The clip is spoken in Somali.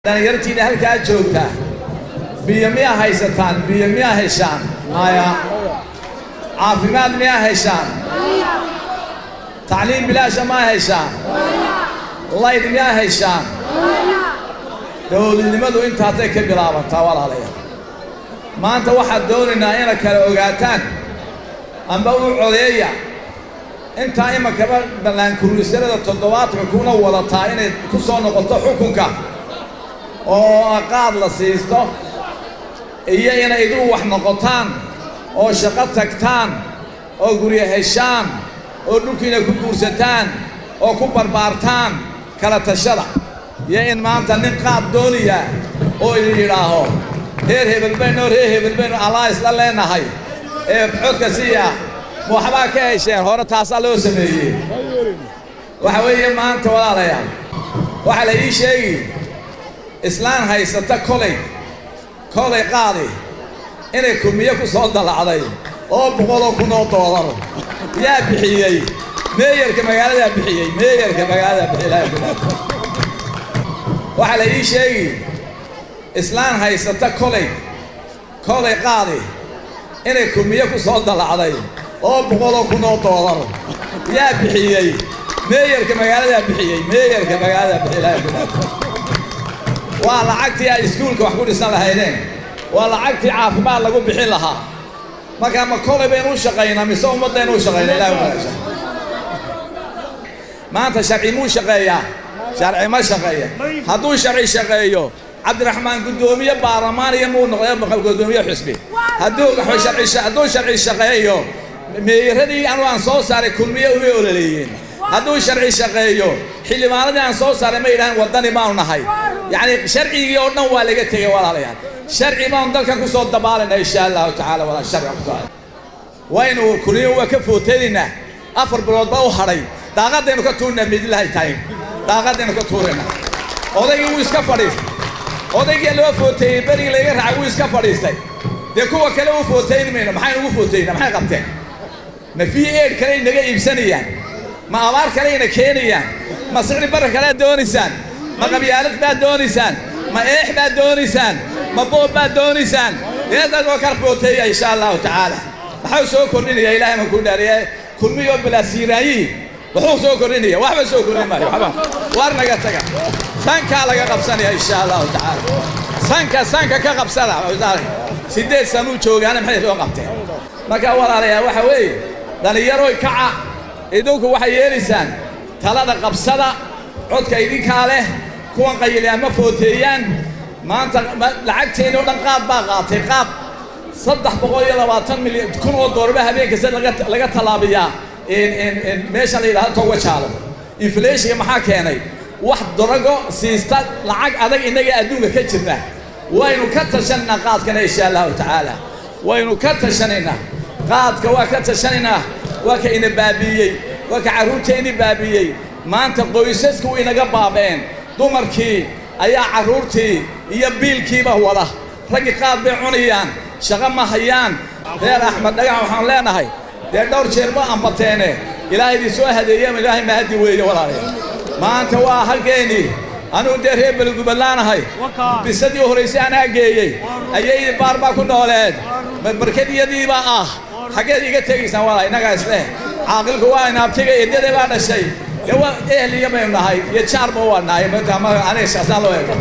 dhalinyartiina halkaa joogta biyo miyaa haysataan biyo miyaa heshaan maya caafimaad miyaa heshaan tacliim bilaasha ma heshaan layd miyaa heshaan dowladnimadu intaasay ka bilaabantaa walaalayaal maanta waxaad doonaynaa inaad kala ogaataan amba u codeeya intaa imakaba ballaankuruusarada 70 kuna wadataa inay ku soo noqoto xukunka oo qaad la siisto iyo inay idu wax noqotaan oo shaqo tagtaan oo guriga heshaan oo dhulkiina ku guursataan oo ku barbaartaan kala tashada iyo in maanta nin qaad dooniya oo yiraaho reer hebel Allah isla leenahay ee codka siiya waxba ka hesheen hore taas loo sameeyay waxa weeye maanta walaalayaal waxa la ii sheegay islaan haysata kolay qaadi inay kulmiye ku soo dalacday oo $100,000 yaa bixiyay meeyarka magaalada bixiyay waxa la ii sheegay islaan haysata kolay qaadi inay kulmiye ku soo dalacday oo $100,000 yaa bixiyay meeyarka magaalada bixiyay waa lacagtii ay iskuulka wax ku dhisan lahaydeen waa lacagtii caafimaad lagu bixin lahaa marka ma kolay baynu u shaqaynaa mise ummadaynu u shaqaynaa ilaahay wanaagsan maanta sharci muu shaqeeyaa sharci ma shaqeeya hadduu sharci shaqeeyo cabdiraxmaan gudoomiye baarlamaaniga muu noqday gudoomiye xisbi hadduu sharci shaqeeyo meeyaradii aan soo saaray kulmiye uma olaleeyeen hadduu sharci shaqeeyo xildhibaanadii aan soo saaray ma yiraahdeen wadani maanu nahay yani sharcigii oo dhan waa laga tagay walaalayaal sharci baan dalkan ku soo dabaalayna insha Allah taala wala sharci qofka waynu kulliyo waa ka footeynaa 4 bilood baa u haray daaqadeenu ka tuurnaa midlahay tahay daaqadeenu ka tuurnaa odaygii uu iska fadhiistay odaygii loo footeeyay bari laga raacay uu iska fadhiistay de kuwa kale uu footeynayna maxay ugu footeynaa maxay qabteen ma fi eed kale inaga iibsanayaan ma abaar kale ina keenayaan ma sicri bar kale doonisaan ma qabyaalad baa doonisaan ma eex baa doonisaan ma boob baa doonisaan eedad oo kala footeeyay insha Allah taala waxa soo kordhinaya ilaahay ma ku dhaariyay kulmiyo balaasiraayi wuxuu soo kordhinaya waxba soo kordhin maayo waxba war naga taga sanka laga qabsanaya insha Allah taala sanka ka qabsada sideed sano joogaana maxay soo qabteen marka walaalayaal waxa weey dhalinyaro kaca idinku waxay yeelisaan talada qabsada codka idinka leh kuwan qayliyaama footeeyaan maanta lacagteena dhan qaad baa qaatay qaad $320 milyan $1,000 habeenkii laga talaabiyaa in meesha la yiraahdo toga jaalo inflation maxaa keenay wax darago siista lacag adag inaga adduunka ka jirna waynu ka tashanaa qaadkana insha Allah taala waynu ka tashanayna qaadka waa ka tashanayna waa ka ina baabiyay waa ka caruurteeni baabiyay maanta qoysasku inaga baabeen dumarkii ayaa caruurtii iyo biilkiiba wada rag qaad bay cunayaan shaqa ma hayaan reer Axmed Dhagax waxaan leenahay de dhowr jeer ma ambateene ilaahay soo hadeeyay ilaahay ma hadi weeyo walaalayaal maanta waa halkeeni anu reer Beledweynahay bisadii horeysay aan geeyay ayay baarba ku nooleed markadiyadiiba xageed iga tagaysan walaal inaga isle caaqilku waa inaabtiga eedada baa dhashay ehliya ma nahay iyo jaarba waa nahay ma aniga shakhsan loo eego